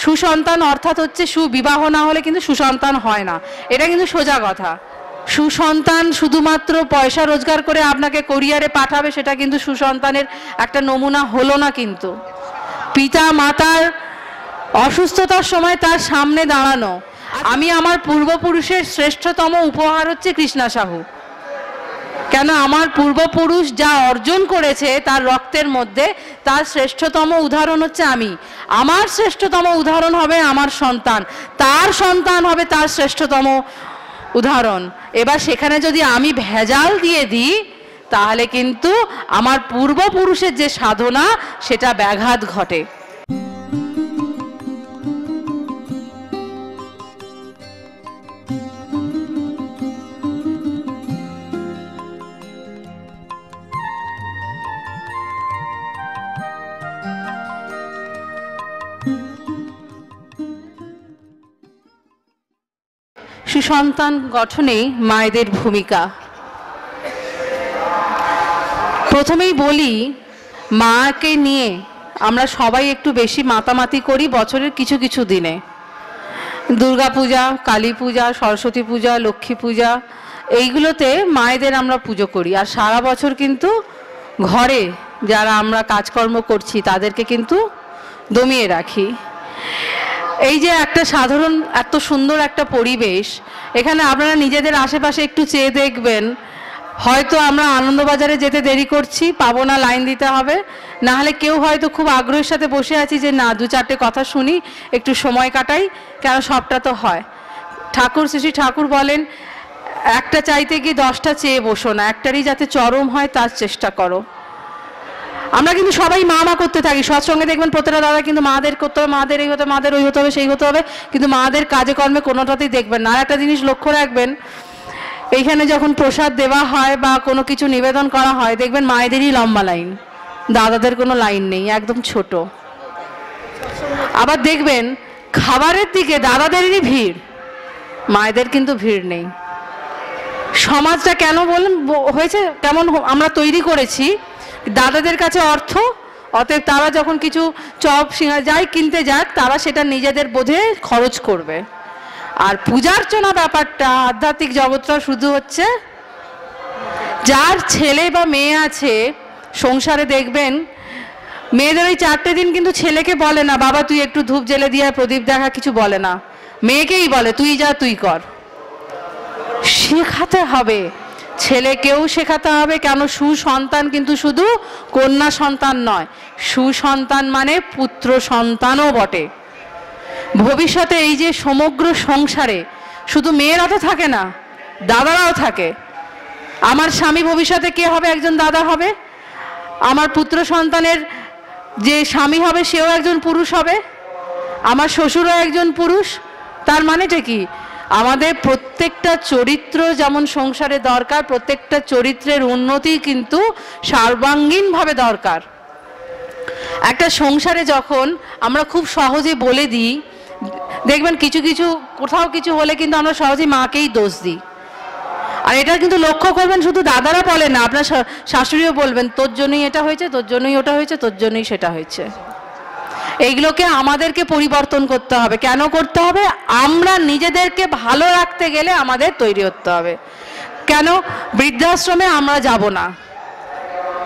সুসন্তান অর্থাৎ হচ্ছে সুবিবাহ না হলে কিন্তু সুসন্তান হয় না, এটা কিন্তু সোজা কথা। সুসন্তান শুধুমাত্র পয়সা রোজগার করে আপনাকে কোরিয়ারে পাঠাবে, সেটা কিন্তু সুসন্তানের একটা নমুনা হলো না। কিন্তু পিতা মাতার অসুস্থতার সময় তার সামনে দাঁড়ানো। আমি আমার পূর্বপুরুষের শ্রেষ্ঠতম উপহার হচ্ছে কৃষ্ণা সাহু। কেন, আমার পূর্বপুরুষ যা অর্জন করেছে তার রক্তের মধ্যে, তার শ্রেষ্ঠতম উদাহরণ হচ্ছে আমি। আমার শ্রেষ্ঠতম উদাহরণ হবে আমার সন্তান, তার সন্তান হবে তার শ্রেষ্ঠতম উদাহরণ। এবার সেখানে যদি আমি ভেজাল দিয়ে দিই তাহলে কিন্তু আমার পূর্বপুরুষের যে সাধনা সেটা ব্যাঘাত ঘটে। সুসন্তান গঠনে মায়েদের ভূমিকা। প্রথমেই বলি, মাকে নিয়ে আমরা সবাই একটু বেশি মাতামাতি করি বছরের কিছু কিছু দিনে। দুর্গা পূজা, কালী পূজা, সরস্বতী পূজা, লক্ষ্মী পূজা, এইগুলোতে মায়েদের আমরা পুজো করি। আর সারা বছর কিন্তু ঘরে যারা আমরা কাজকর্ম করছি তাদেরকে কিন্তু দমিয়ে রাখি। এই যে একটা সাধারণ এত সুন্দর একটা পরিবেশ, এখানে আপনারা নিজেদের আশেপাশে একটু চেয়ে দেখবেন, হয়তো আমরা আনন্দবাজারে যেতে দেরি করছি, পাবো না, লাইন দিতে হবে, না হলে কেউ হয়তো খুব আগ্রহের সাথে বসে আছি যে না, দু চারটে কথা শুনি, একটু সময় কাটাই, কেন সবটা তো হয়। ঠাকুর, শ্রী ঠাকুর বলেন, একটা চাইতে গিয়ে 10টা চেয়ে বসো না, একটারই যাতে চরম হয় তার চেষ্টা করো। আমরা কিন্তু সবাই মা মা করতে থাকি। সৎসঙ্গে দেখবেন প্রত্যেকটা দাদা কিন্তু মাদের করতে হবে, মাদের এই হতে, মাদের ওই হতে হবে, সেই হতে হবে, কিন্তু মাদের কাজে কর্মে কোনোটাতেই দেখবেন না। আর একটা জিনিস লক্ষ্য রাখবেন, এইখানে যখন প্রসাদ দেওয়া হয় বা কোনো কিছু নিবেদন করা হয়, দেখবেন মায়েদেরই লম্বা লাইন, দাদাদের কোনো লাইন নেই, একদম ছোট। আবার দেখবেন খাবারের দিকে দাদাদেরই ভিড়, মায়েদের কিন্তু ভিড় নেই। সমাজটা কেন বলেন হয়েছে, কেমন আমরা তৈরি করেছি, দাদাদের কাছে অর্থ, অতএব তারা যখন কিছু চপ সিঙ্গারা যাই কিনতে যাক, তারা সেটা নিজেদের বোধে খরচ করবে। আর পূজার্চনা ব্যাপারটা, আধ্যাত্মিক জগৎটা শুধু হচ্ছে যার ছেলে বা মেয়ে আছে সংসারে, দেখবেন মেয়েদের ওই 4টে দিন কিন্তু ছেলেকে বলে না বাবা তুই একটু ধূপ জেলে দিয়ে প্রদীপ দেখা, কিছু বলে না, মেয়েকেই বলে তুই যা, তুই কর। শেখাতে হবে, ছেলেকেও শেখাতে হবে। কেন, সুসন্তান কিন্তু শুধু কন্যা সন্তান নয়, সুসন্তান মানে পুত্র সন্তানও বটে। ভবিষ্যতে এই যে সমগ্র সংসারে শুধু মেয়েরা তো থাকে না, দাদারাও থাকে। আমার স্বামী ভবিষ্যতে কে হবে, একজন দাদা হবে। আমার পুত্র সন্তানের যে স্বামী হবে সেও একজন পুরুষ হবে। আমার শ্বশুরও একজন পুরুষ। তার মানেটা কি, আমাদের প্রত্যেকটা চরিত্র যেমন সংসারে দরকার, প্রত্যেকটা চরিত্রের উন্নতি কিন্তু সর্বাঙ্গীনভাবে দরকার। একটা সংসারে যখন আমরা খুব সহজে বলে দিই, দেখবেন কিছু কিছু কোথাও কিছু হলে কিন্তু আমরা সহজেই মাকেই দোষ দিই। আর এটা কিন্তু লক্ষ্য করবেন, শুধু দাদারা বলে না, আপনার শাশুড়িও বলবেন তোর জন্যই এটা হয়েছে, তোর জন্যই ওটা হয়েছে, তোর জন্যই সেটা হয়েছে। এইগুলোকে আমাদেরকে পরিবর্তন করতে হবে। কেন করতে হবে, আমরা নিজেদেরকে ভালো রাখতে গেলে আমাদের তৈরি হতে হবে। কেন, বৃদ্ধাশ্রমে আমরা যাব না,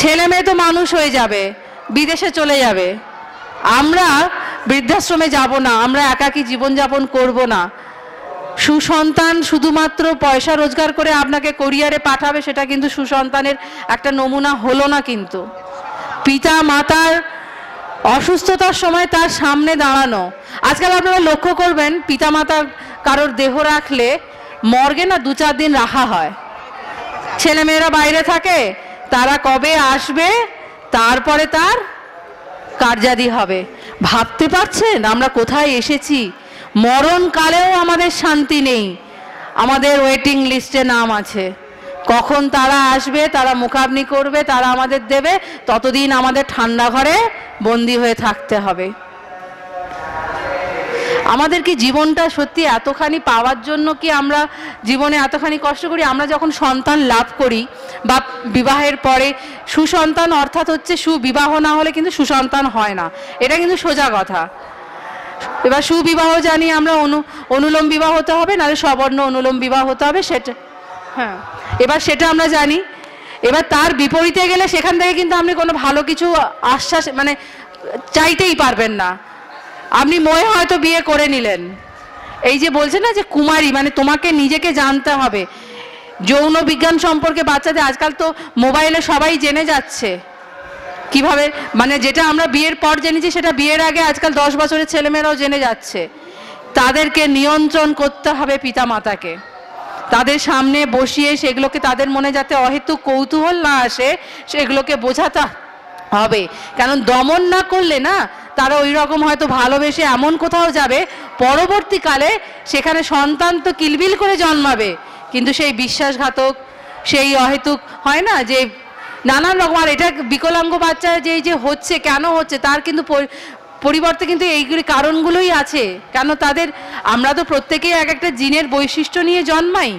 ছেলে মেয়ে তো মানুষ হয়ে যাবে, বিদেশে চলে যাবে, আমরা বৃদ্ধাশ্রমে যাব না, আমরা একাকী জীবনযাপন করব না। সুসন্তান শুধুমাত্র পয়সা রোজগার করে আপনাকে কোরিয়ারে পাঠাবে, সেটা কিন্তু সুসন্তানের একটা নমুনা হলো না। কিন্তু পিতা মাতার অসুস্থতার সময় তার সামনে দাঁড়ানো। আজকাল আপনারা লক্ষ্য করবেন, পিতা মাতা কারোর দেহ রাখলে মর্গে না 2-4 দিন রাখা হয়। ছেলেমেয়েরা বাইরে থাকে, তারা কবে আসবে তারপরে তার কার্যাদি হবে। ভাবতে পারছেন আমরা কোথায় এসেছি? মরণকালেও আমাদের শান্তি নেই, আমাদের ওয়েটিং লিস্টে নাম আছে। কখন তারা আসবে, তারা মুখাগ্নি করবে, তারা আমাদের দেবে, ততদিন আমাদের ঠান্ডা ঘরে বন্দী হয়ে থাকতে হবে। আমাদের কি জীবনটা সত্যি এতখানি পাওয়ার জন্য কি আমরা জীবনে এতখানি কষ্ট করি? আমরা যখন সন্তান লাভ করি বা বিবাহের পরে, সুসন্তান অর্থাৎ হচ্ছে সুবিবাহ না হলে কিন্তু সুসন্তান হয় না, এটা কিন্তু সোজা কথা। এবার সুবিবাহ জানি আমরা, অনুলোম বিবাহ হতে হবে, নাহলে সবর্ণ অনুলোম বিবাহ হতে হবে, সেটা হ্যাঁ এবার সেটা আমরা জানি। এবার তার বিপরীতে গেলে সেখান থেকে কিন্তু আপনি কোনো ভালো কিছু আশ্বাস মানে চাইতেই পারবেন না। আপনি মনে হয়তো বিয়ে করে নিলেন, এই যে বলছে না যে কুমারী, মানে তোমাকে নিজেকে জানতে হবে। যৌন বিজ্ঞান সম্পর্কে বাচ্চাদের আজকাল তো মোবাইলে সবাই জেনে যাচ্ছে কিভাবে, মানে যেটা আমরা বিয়ের পর জেনেছি সেটা বিয়ের আগে আজকাল 10 বছরের ছেলেমেয়েরাও জেনে যাচ্ছে। তাদেরকে নিয়ন্ত্রণ করতে হবে পিতামাতাকে, তাদের সামনে বসিয়ে সেগুলোকে তাদের মনে যাতে অহেতুক কৌতূহল না আসে সেগুলোকে বোঝাতে হবে। কারণ দমন না করলে না তারা ওই রকম হয়তো ভালোবেসে এমন কোথাও যাবে, পরবর্তীকালে সেখানে সন্তান তো কিলবিল করে জন্মাবে, কিন্তু সেই বিশ্বাসঘাতক, সেই অহেতুক হয় না যে নানান রকম। আর এটা বিকলাঙ্গ বাচ্চা যে হচ্ছে, কেন হচ্ছে তার কিন্তু পরিবর্তে কিন্তু এইগুলি কারণগুলোই আছে। কেন তাদের, আমরা তো প্রত্যেকেই এক একটা জিনের বৈশিষ্ট্য নিয়ে জন্মাই।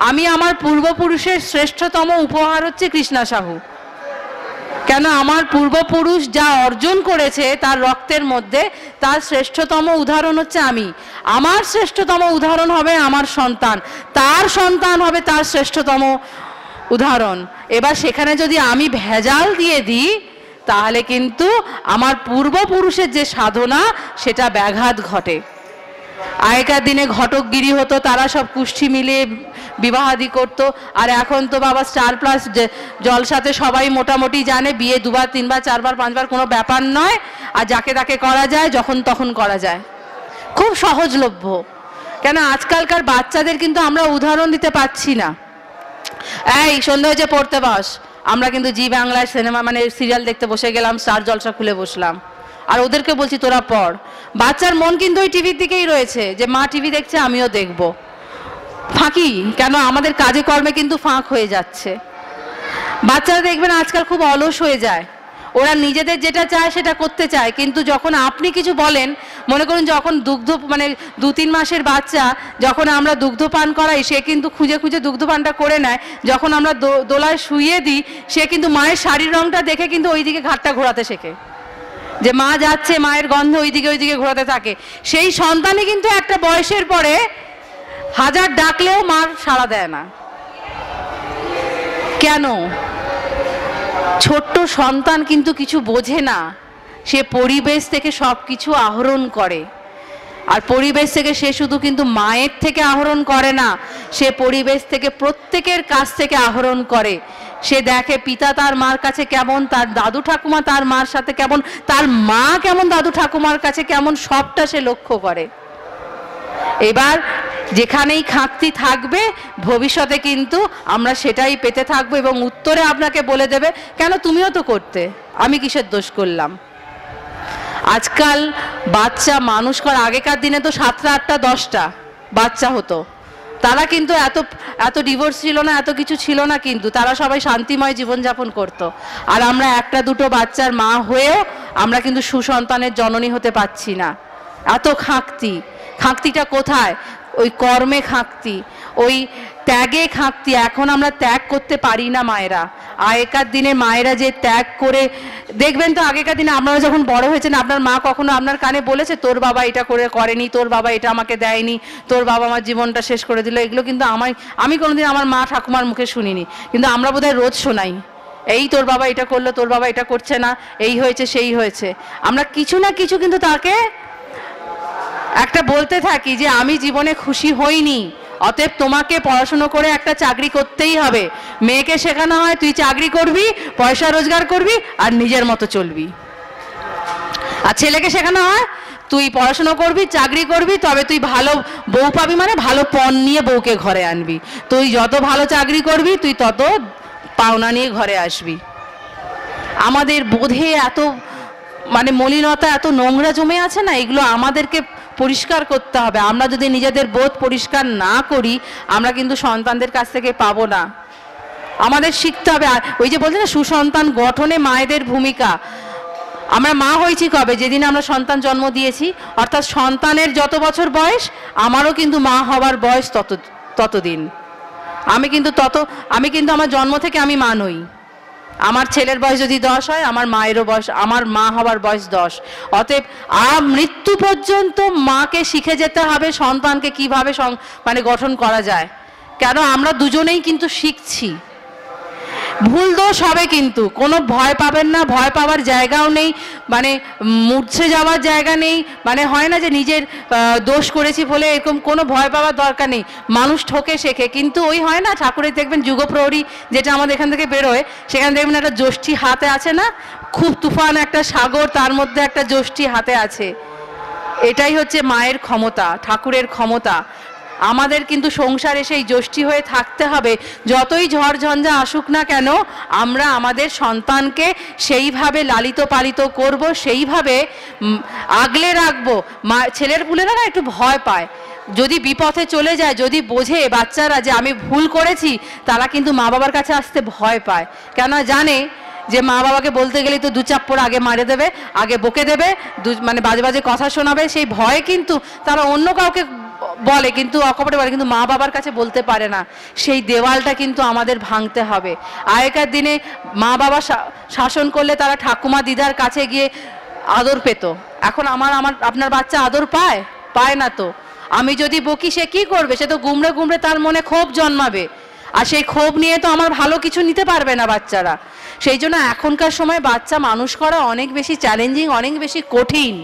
আমি আমার পূর্বপুরুষের শ্রেষ্ঠতম উপহার হচ্ছে কৃষ্ণা সাহু। কেন আমার পূর্বপুরুষ যা অর্জন করেছে তার রক্তের মধ্যে, তার শ্রেষ্ঠতম উদাহরণ হচ্ছে আমি। আমার শ্রেষ্ঠতম উদাহরণ হবে আমার সন্তান, তার সন্তান হবে তার শ্রেষ্ঠতম উদাহরণ। এবার সেখানে যদি আমি ভেজাল দিয়ে দিই তাহলে কিন্তু আমার পূর্বপুরুষের যে সাধনা সেটা ব্যাঘাত ঘটে। আগেকার দিনে ঘটকগিরি হতো, তারা সব কুষ্ঠি মিলিয়ে বিবাহাদি করতো। আর এখন তো বাবা স্টার প্লাস জলসাতে সবাই মোটামুটি জানে বিয়ে 2 বার 3 বার 4 বার 5 বার কোনো ব্যাপার নয়, আর যাকে তাকে করা যায়, যখন তখন করা যায়, খুব সহজলভ্য। কেন আজকালকার বাচ্চাদের কিন্তু আমরা উদাহরণ দিতে পারছি না। এই সন্ধ্যা হয়েছে পড়তে বস, আমরা কিন্তু জি বাংলায় সিনেমা মানে সিরিয়াল দেখতে বসে গেলাম, স্টার জলসা খুলে বসলাম, আর ওদেরকে বলছি তোরা পড়। বাচ্চার মন কিন্তু ওই টিভির দিকেই রয়েছে, যে মা টিভি দেখছে আমিও দেখব। ফাঁকি কেন, আমাদের কাজে কর্মে কিন্তু ফাঁক হয়ে যাচ্ছে। বাচ্চারা দেখবেন আজকাল খুব অলস হয়ে যায়, ওরা নিজেদের যেটা চায় সেটা করতে চায়, কিন্তু যখন আপনি কিছু বলেন, মনে করুন যখন দুগ্ধ মানে 2-3 মাসের বাচ্চা যখন আমরা দুগ্ধ পান করাই, সে কিন্তু খুঁজে খুঁজে দুগ্ধ পানটা করে নেয়। যখন আমরা দোলায় শুইয়ে দিই, সে কিন্তু মায়ের শাড়ির রংটা দেখে কিন্তু ওইদিকে ঘাটটা ঘোরাতে শেখে, যে মা যাচ্ছে, মায়ের গন্ধ ওইদিকে ঘোরাতে থাকে। সেই সন্তানই কিন্তু একটা বয়সের পরে 1000 ডাকলেও মার সাড়া দেয় না। কেন? ছোট্ট সন্তান কিন্তু কিছু বোঝে না, সে পরিবেশ থেকে সব কিছু আহরণ করে। আর পরিবেশ থেকে সে শুধু কিন্তু মায়ের থেকে আহরণ করে না, সে পরিবেশ থেকে প্রত্যেকের কাছ থেকে আহরণ করে। সে দেখে পিতা তার মার কাছে কেমন, তার দাদু ঠাকুমা তার মার সাথে কেমন, তার মা কেমন দাদু ঠাকুমার কাছে কেমন, সবটা সে লক্ষ্য করে। এবার যেখানেই খাঁকতি থাকবে ভবিষ্যতে কিন্তু আমরা সেটাই পেতে থাকবো, এবং উত্তরে আপনাকে বলে দেবে কেন তুমিও তো করতে, আমি কিসের দোষ করলাম। আজকাল বাচ্চা মানুষ করা, আগেকার দিনে তো 7টা 8টা 10টা বাচ্চা হতো, তারা কিন্তু এত ডিভোর্স ছিল না, এত কিছু ছিল না, কিন্তু তারা সবাই শান্তিময় জীবনযাপন করত। আর আমরা 1টা 2টো বাচ্চার মা হয়েও আমরা কিন্তু সুসন্তানের জননী হতে পারছি না। এত খাঁকতিটা কোথায়? ওই কর্মে খাঁকতি, ওই ত্যাগে খাঁকতি। এখন আমরা ত্যাগ করতে পারি না মায়েরা। আগেকার দিনে মায়েরা যে ত্যাগ করে, দেখবেন তো আগেকার দিনে আপনারা যখন বড় হয়েছেন, আপনার মা কখনো আপনার কানে বলেছে তোর বাবা এটা করেনি, তোর বাবা এটা আমাকে দেয়নি, তোর বাবা আমার জীবনটা শেষ করে দিল? এগুলো কিন্তু আমি কোনোদিন আমার মা ঠাকুমার মুখে শুনিনি, কিন্তু আমরা বোধহয় রোজ শোনাই, এই তোর বাবা এটা করলো, তোর বাবা এটা করছে না, এই হয়েছে সেই হয়েছে। আমরা কিছু না কিছু কিন্তু তাকে একটা বলতে থাকি যে আমি জীবনে খুশি হইনি, অতএব তোমাকে পড়াশুনো করে একটা চাকরি করতেই হবে। মেয়েকে শেখানো হয় তুই চাকরি করবি, পয়সা রোজগার করবি আর নিজের মতো চলবি। আর ছেলেকে শেখানো হয় তুই পড়াশুনো করবি, চাকরি করবি, তবে তুই ভালো বউ পাবি, মানে ভালো পণ নিয়ে বউকে ঘরে আনবি। তুই যত ভালো চাকরি করবি তুই তত পাওনা নিয়ে ঘরে আসবি। আমাদের বোধে এত মানে মলিনতা, এত নোংরা জমে আছে না, এগুলো আমাদেরকে পরিষ্কার করতে হবে। আমরা যদি নিজেদের বোধ পরিষ্কার না করি, আমরা কিন্তু সন্তানদের কাছ থেকে পাবো না। আমাদের শিখতে হবে। আর ওই যে বলছে না সুসন্তান গঠনে মায়েদের ভূমিকা, আমরা মা হয়েছি কবে? যেদিন আমরা সন্তান জন্ম দিয়েছি, অর্থাৎ সন্তানের যত বছর বয়স আমারও কিন্তু মা হওয়ার বয়স ততদিন। আমি কিন্তু আমার জন্ম থেকে আমি মা নই, আমার ছেলের বয়স যদি 10 হয়, আমার মায়েরও বয়স, আমার মা হবার বয়স 10। অতএব মৃত্যু পর্যন্ত মাকে শিখে যেতে হবে সন্তানকে কিভাবে মানে গঠন করা যায়। কেন আমরা দুজনেই কিন্তু শিখছি। ভুল দোষ হবে, কিন্তু কোনো ভয় পাবেন না, ভয় পাওয়ার জায়গাও নেই, মানে মূর্ছে যাওয়ার জায়গা নেই। মানে হয় না যে নিজের দোষ করেছি বলে এরকম কোনো ভয় পাওয়ার দরকার নেই। মানুষ ঠকে শেখে, কিন্তু ওই হয় না ঠাকুরের দেখবেন যুগপ্রহরী যেটা আমাদের এখান থেকে বেরোয়, সেখানে দেখবেন একটা যষ্টি হাতে আছে না, খুব তুফান একটা সাগর, তার মধ্যে একটা যষ্টি হাতে আছে। এটাই হচ্ছে মায়ের ক্ষমতা, ঠাকুরের ক্ষমতা। আমাদের কিন্তু সংসারে সেই যষ্টি হয়ে থাকতে হবে। যতই ঝড় ঝঞ্ঝা আসুক না কেন, আমরা আমাদের সন্তানকে সেইভাবে লালিত পালিত করব, সেইভাবে আগলে রাখবো। ছেলের পুলেরা না একটু ভয় পায়, যদি বিপথে চলে যায়, যদি বোঝে বাচ্চারা যে আমি ভুল করেছি, তারা কিন্তু মা বাবার কাছে আসতে ভয় পায়। কেন জানে যে মা বাবাকে বলতে গেলে তো 2 চাপ্পড় আগে মারে দেবে, আগে বকে দেবে, মানে বাজে বাজে কথা শোনাবে। সেই ভয়ে কিন্তু তারা অন্য কাউকে বলে, কিন্তু অকপটে বলে, কিন্তু মা বাবার কাছে বলতে পারে না। সেই দেওয়ালটা কিন্তু আমাদের ভাঙতে হবে। আগেকার দিনে মা বাবা শাসন করলে তারা ঠাকুমা দিদার কাছে গিয়ে আদর পেত। এখন আপনার বাচ্চা আদর পায় না তো। আমি যদি বকি সে কি করবে? সে তো গুমড়ে গুমড়ে তার মনে ক্ষোভ জন্মাবে, আর সেই ক্ষোভ নিয়ে তো আমার ভালো কিছু নিতে পারবে না বাচ্চারা। সেই জন্য এখনকার সময় বাচ্চা মানুষ করা অনেক বেশি চ্যালেঞ্জিং, অনেক বেশি কঠিন।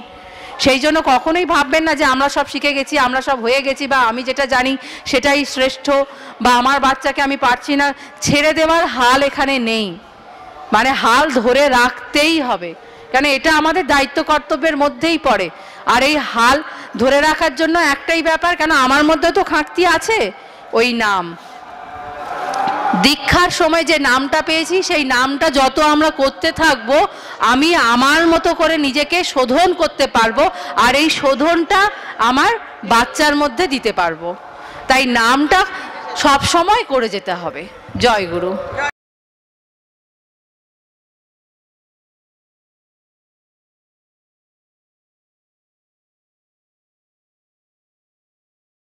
সেই জন্য কখনোই ভাববেন না যে আমরা সব শিখে গেছি, আমরা সব হয়ে গেছি, বা আমি যেটা জানি সেটাই শ্রেষ্ঠ, বা আমার বাচ্চাকে আমি পারছি না। ছেড়ে দেওয়ার হাল এখানে নেই, মানে হাল ধরে রাখতেই হবে, কেন এটা আমাদের দায়িত্ব কর্তব্যের মধ্যেই পড়ে। আর এই হাল ধরে রাখার জন্য একটাই ব্যাপার, কেন আমার মধ্যে তো খাঁকতি আছে, ওই নাম। দীক্ষার সময় যে নামটা পেয়েছি, সেই নামটা যত আমরা করতে থাকবো, আমি আমার মতো করে নিজেকে শোধন করতে পারবো, আর এই শোধনটা আমার বাচ্চার মধ্যে দিতে পারবো। তাই নামটা সব সময় করে যেতে হবে। জয় গুরু।